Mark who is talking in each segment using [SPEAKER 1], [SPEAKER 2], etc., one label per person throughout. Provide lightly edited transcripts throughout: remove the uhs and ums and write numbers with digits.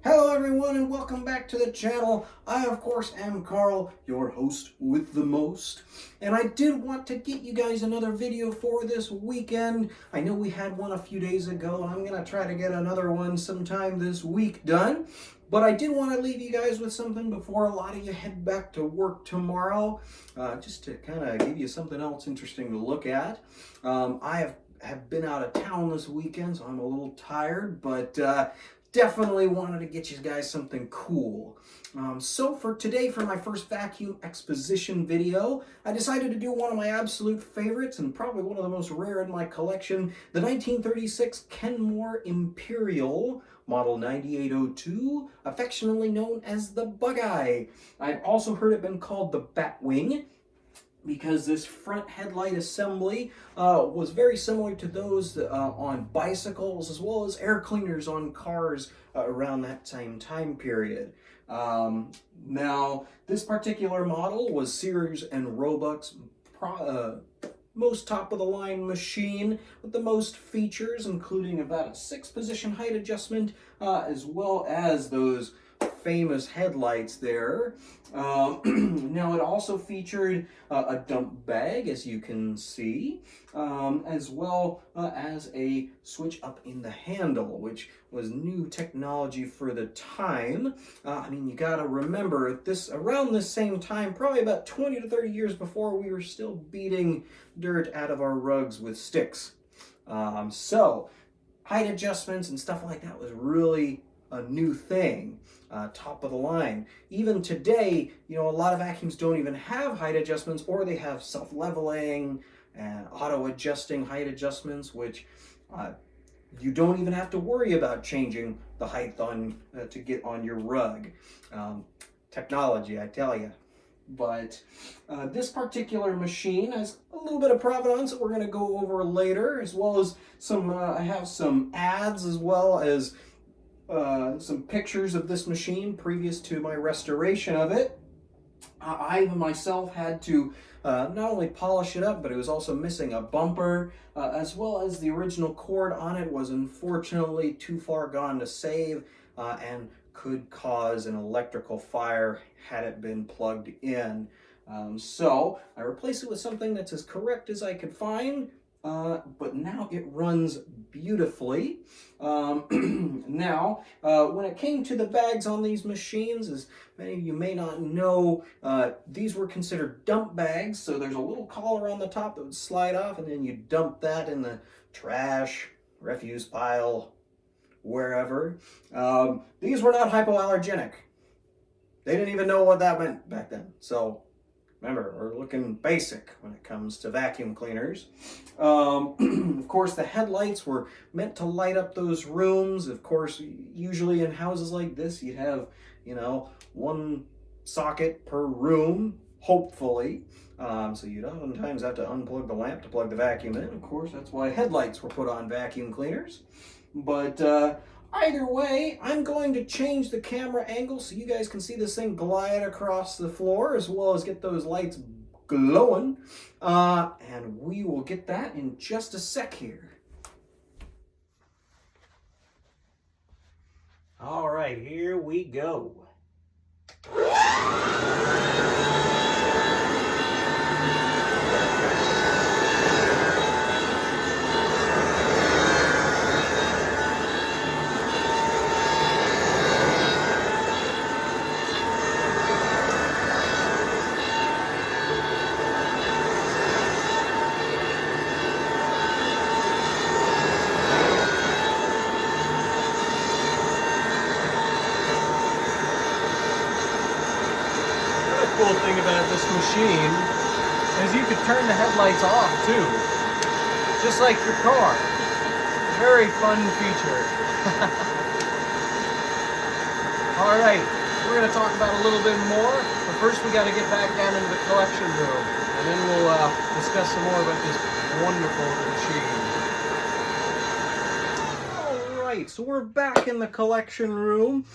[SPEAKER 1] Hello everyone and welcome back to the channel. I of course am Carl, your host with the most. And I did want to get you guys another video for this weekend. I know we had one a few days ago and I'm going to try to get another one sometime this week done. But I did want to leave you guys with something before a lot of you head back to work tomorrow. Just to kind of give you something else interesting to look at. I have been out of town this weekend, so I'm a little tired, but definitely wanted to get you guys something cool. So for today, for my first vacuum exposition video, I decided to do one of my absolute favorites and probably one of the most rare in my collection, the 1936 Kenmore Imperial Model 9802, affectionately known as the Bugeye. I've also heard it been called the Batwing, because this front headlight assembly was very similar to those on bicycles as well as air cleaners on cars around that same time period. Now, this particular model was Sears and Roebuck's most top-of-the-line machine with the most features, including about a 6-position height adjustment, as well as those famous headlights there. Now it also featured a dump bag, as you can see, as well as a switch up in the handle, which was new technology for the time. I mean, you gotta remember, around this same time, probably about 20 to 30 years before, we were still beating dirt out of our rugs with sticks. So height adjustments and stuff like that was really a new thing, top of the line. Even today, you know, a lot of vacuums don't even have height adjustments, or they have self-leveling and auto-adjusting height adjustments, which you don't even have to worry about changing the height on to get on your rug. Technology, I tell you. But this particular machine has a little bit of provenance that we're going to go over later, as well as some, I have some ads as well as some pictures of this machine previous to my restoration of it. I myself had to not only polish it up, but it was also missing a bumper, as well as the original cord on it was unfortunately too far gone to save, and could cause an electrical fire had it been plugged in. So I replaced it with something that's as correct as I could find. But now it runs beautifully. Now, when it came to the bags on these machines, as many of you may not know, these were considered dump bags. So there's a little collar on the top that would slide off, and then you dump that in the trash, refuse pile, wherever. These were not hypoallergenic. They didn't even know what that meant back then. So remember, we're looking basic when it comes to vacuum cleaners. Of course, the headlights were meant to light up those rooms. Of course, usually in houses like this, you'd have, you know, one socket per room, hopefully. So you'd oftentimes have to unplug the lamp to plug the vacuum in. Of course, that's why headlights were put on vacuum cleaners. But either way, I'm going to change the camera angle so you guys can see this thing glide across the floor, as well as get those lights glowing. And we will get that in just a sec here. All right, here we go. Cool thing about this machine is you could turn the headlights off too, just like your car. Very fun feature. All right, we're going to talk about a little bit more, but first we got to get back down into the collection room, and then we'll discuss some more about this wonderful machine. So we're back in the collection room,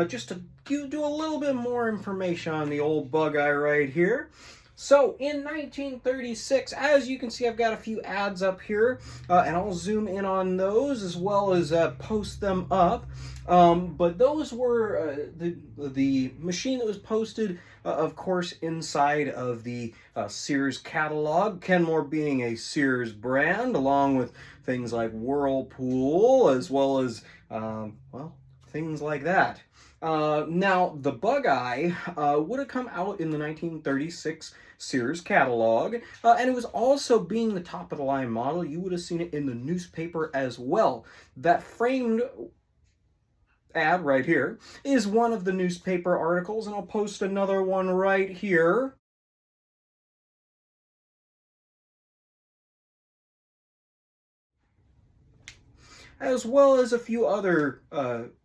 [SPEAKER 1] just to do a little bit more information on the old Bugeye right here. So in 1936, as you can see, I've got a few ads up here, and I'll zoom in on those as well as post them up. But those were the machine that was posted, of course, inside of the Sears catalog, Kenmore being a Sears brand, along with things like Whirlpool, as well as, well, things like that. Now, the Bugeye would have come out in the 1936 Sears catalog, and it was also, being the top of the line model, you would have seen it in the newspaper as well. That framed ad right here is one of the newspaper articles, and I'll post another one right here. As well as a few other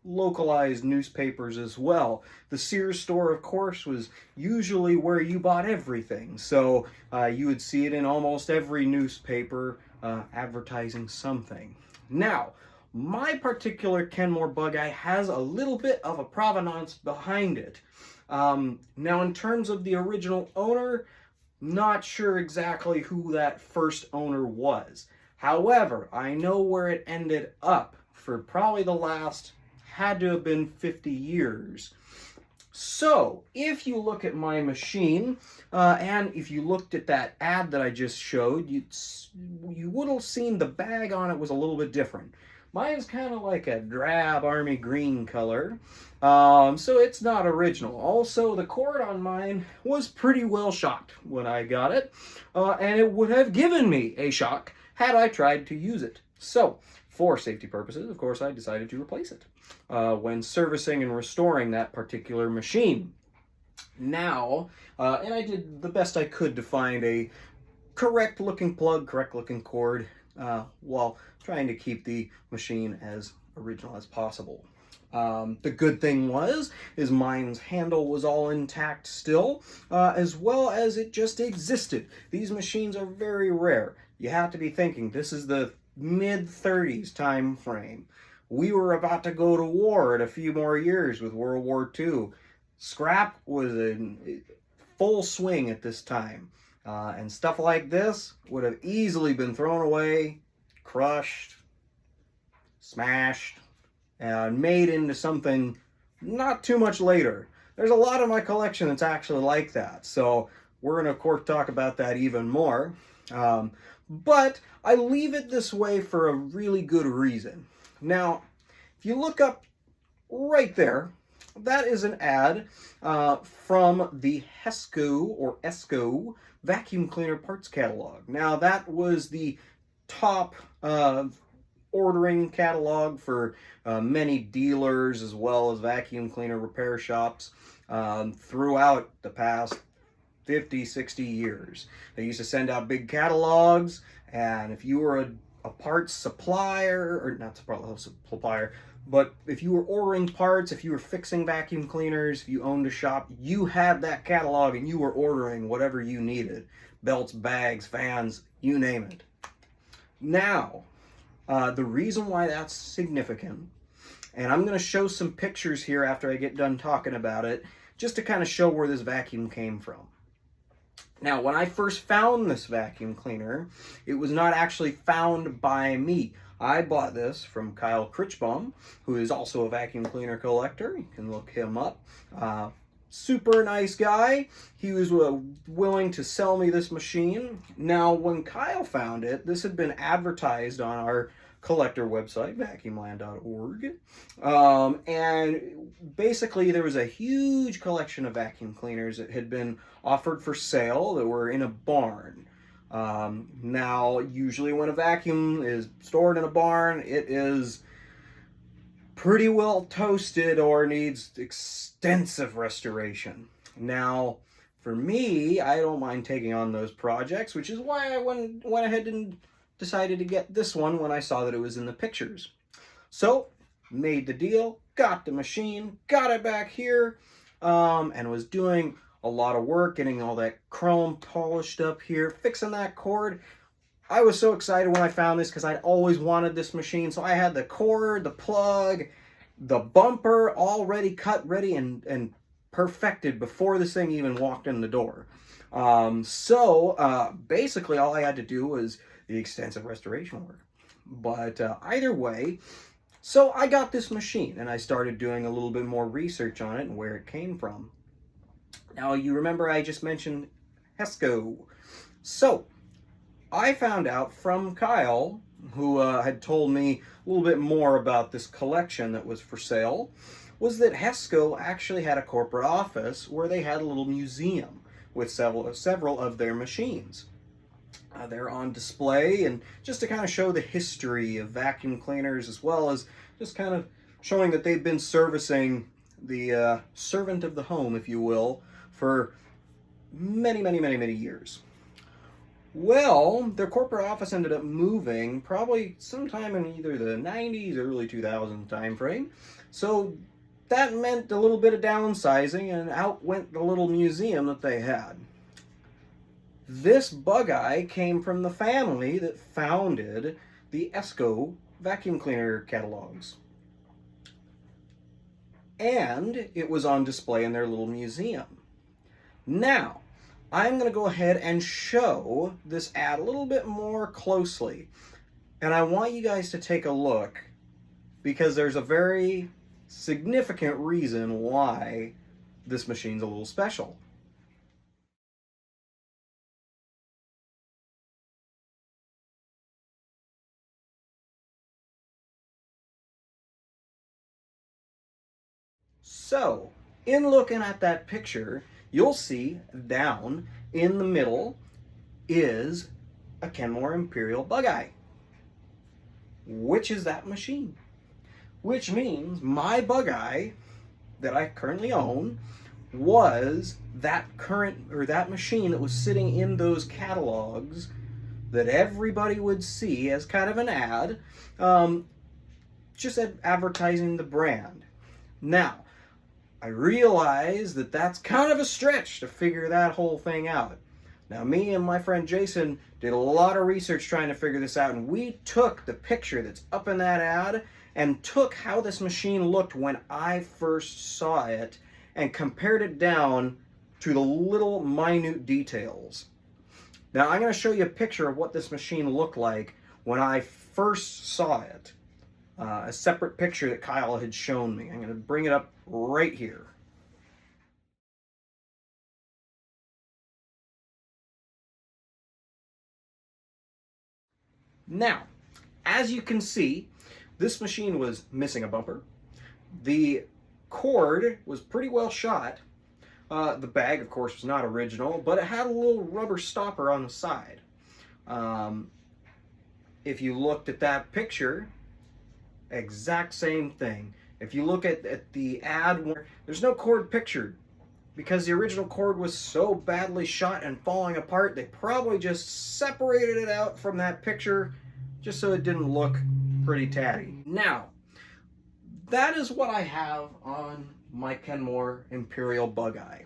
[SPEAKER 1] localized newspapers as well. The Sears store, of course, was usually where you bought everything, so you would see it in almost every newspaper advertising something. Now, my particular Kenmore Bugeye has a little bit of a provenance behind it. Now, in terms of the original owner, not sure exactly who that first owner was. However, I know where it ended up for probably the last, had to have been 50 years. So, if you look at my machine, and if you looked at that ad that I just showed, you would have seen the bag on it was a little bit different. Mine's kind of like a drab army green color, so it's not original. Also, the cord on mine was pretty well shocked when I got it, and it would have given me a shock had I tried to use it. So, for safety purposes, of course, I decided to replace it when servicing and restoring that particular machine. Now, and I did the best I could to find a correct looking plug, correct looking cord, while trying to keep the machine as original as possible. The good thing is mine's handle was all intact still, as well as it just existed. These machines are very rare. You have to be thinking, this is the mid-30s time frame. We were about to go to war in a few more years with World War II. Scrap was in full swing at this time. And stuff like this would have easily been thrown away, crushed, smashed, and made into something not too much later. There's a lot of my collection that's actually like that, so we're going to, of course, talk about that even more. But I leave it this way for a really good reason. Now, if you look up right there, that is an ad from the ESCO vacuum cleaner parts catalog. Now, that was the top ordering catalog for many dealers as well as vacuum cleaner repair shops throughout the past 50, 60 years. They used to send out big catalogs, and if you were a parts supplier, or not supplier, but if you were ordering parts, if you were fixing vacuum cleaners, if you owned a shop, you had that catalog and you were ordering whatever you needed. Belts, bags, fans, you name it. Now, the reason why that's significant, and I'm going to show some pictures here after I get done talking about it, just to kind of show where this vacuum came from. Now, when I first found this vacuum cleaner, it was not actually found by me. I bought this from Kyle Critchbaum, who is also a vacuum cleaner collector. You can look him up. Super nice guy. He was willing to sell me this machine. Now, when Kyle found it, this had been advertised on our collector website, vacuumland.org. And basically there was a huge collection of vacuum cleaners that had been offered for sale that were in a barn. Now, usually when a vacuum is stored in a barn, it is pretty well toasted or needs extensive restoration. Now, for me, I don't mind taking on those projects, which is why I went ahead and decided to get this one when I saw that it was in the pictures. So, made the deal, got the machine, got it back here, and was doing a lot of work, getting all that chrome polished up here, fixing that cord. I was so excited when I found this because I'd always wanted this machine. So I had the cord, the plug, the bumper all ready, cut, ready, and perfected before this thing even walked in the door. Basically all I had to do was the extensive restoration work. But either way, so I got this machine and I started doing a little bit more research on it and where it came from. Now, you remember I just mentioned Hesco. So I found out from Kyle, who had told me a little bit more about this collection that was for sale, was that Hesco actually had a corporate office where they had a little museum with several of their machines. They're on display, and just to kind of show the history of vacuum cleaners, as well as just kind of showing that they've been servicing the servant of the home, if you will, for many years. Well, their corporate office ended up moving probably sometime in either the 90s or early 2000s time frame. So that meant a little bit of downsizing, and out went the little museum that they had. This Bugeye came from the family that founded the Esco vacuum cleaner catalogs. And it was on display in their little museum. Now, I'm going to go ahead and show this ad a little bit more closely. And I want you guys to take a look, because there's a very significant reason why this machine's a little special. So, in looking at that picture, you'll see down in the middle is a Kenmore Imperial Bugeye. Which is that machine? Which means my Bugeye that I currently own was that machine that was sitting in those catalogs that everybody would see as kind of an ad, just advertising the brand. Now, I realize that that's kind of a stretch to figure that whole thing out. Now, me and my friend Jason did a lot of research trying to figure this out, and we took the picture that's up in that ad and took how this machine looked when I first saw it and compared it down to the little minute details. Now, I'm going to show you a picture of what this machine looked like when I first saw it. A separate picture that Kyle had shown me. I'm going to bring it up right here. Now, as you can see, this machine was missing a bumper. The cord was pretty well shot. The bag, of course, was not original, but it had a little rubber stopper on the side. If you looked at that picture, exact same thing. If you look at the ad, there's no cord pictured, because the original cord was so badly shot and falling apart, they probably just separated it out from that picture just so it didn't look pretty tatty. Now, that is what I have on my Kenmore Imperial Bugeye.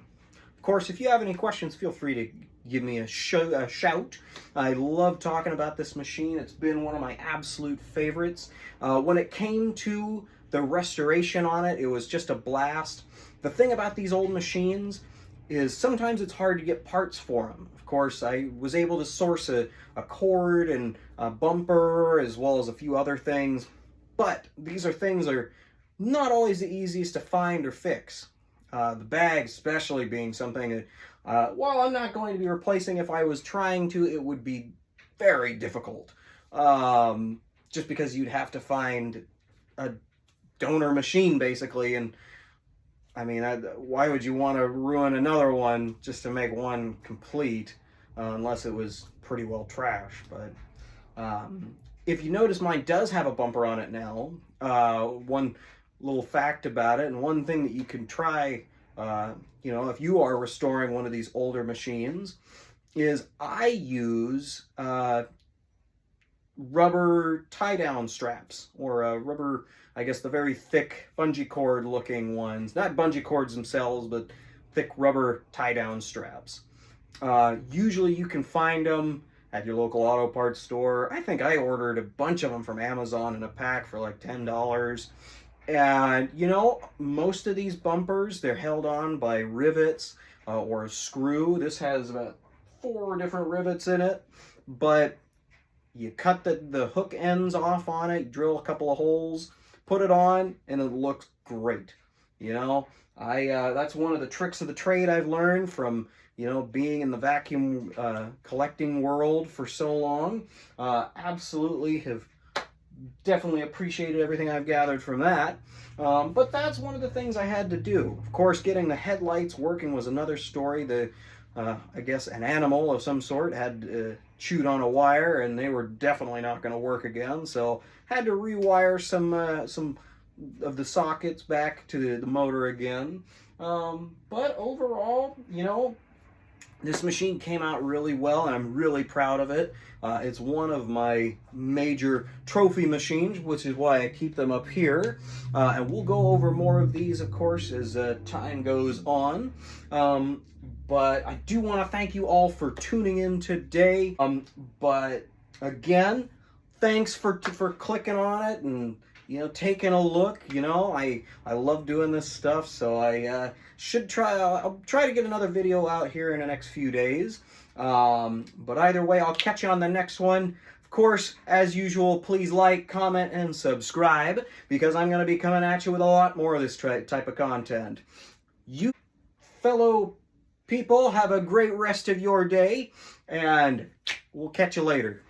[SPEAKER 1] Of course, if you have any questions, feel free to give me a shout. I love talking about this machine. It's been one of my absolute favorites. When it came to the restoration on it, it was just a blast. The thing about these old machines is sometimes it's hard to get parts for them. Of course, I was able to source a cord and a bumper, as well as a few other things, but these are things that are not always the easiest to find or fix. The bag especially being something that, while I'm not going to be replacing, if I was trying to, it would be very difficult. Just because you'd have to find a donor machine, basically, and I mean, why would you want to ruin another one just to make one complete, unless it was pretty well trashed. But if you notice, mine does have a bumper on it now. One little fact about it, and one thing that you can try, if you are restoring one of these older machines, is I use rubber tie-down straps, or rubber, I guess the very thick bungee cord looking ones. Not bungee cords themselves, but thick rubber tie-down straps. Usually you can find them at your local auto parts store. I think I ordered a bunch of them from Amazon in a pack for like $10. And most of these bumpers, they're held on by rivets or a screw. This has about 4 different rivets in it, but you cut the hook ends off on it, drill a couple of holes, put it on, and it looks great. You know, that's one of the tricks of the trade I've learned from, you know, being in the vacuum collecting world for so long. Absolutely have definitely appreciated everything I've gathered from that. But that's one of the things I had to do. Of course, getting the headlights working was another story. I guess an animal of some sort had chewed on a wire, and they were definitely not going to work again. So had to rewire some of the sockets back to the motor again. But overall, you know, this machine came out really well, and I'm really proud of it. It's one of my major trophy machines, which is why I keep them up here. And we'll go over more of these, of course, as time goes on. But I do want to thank you all for tuning in today. But again, thanks for clicking on it and, you know, taking a look. You know, I love doing this stuff, so I'll try to get another video out here in the next few days. But either way, I'll catch you on the next one. Of course, as usual, please like, comment, and subscribe, because I'm going to be coming at you with a lot more of this type of content. You fellow people, have a great rest of your day, and we'll catch you later.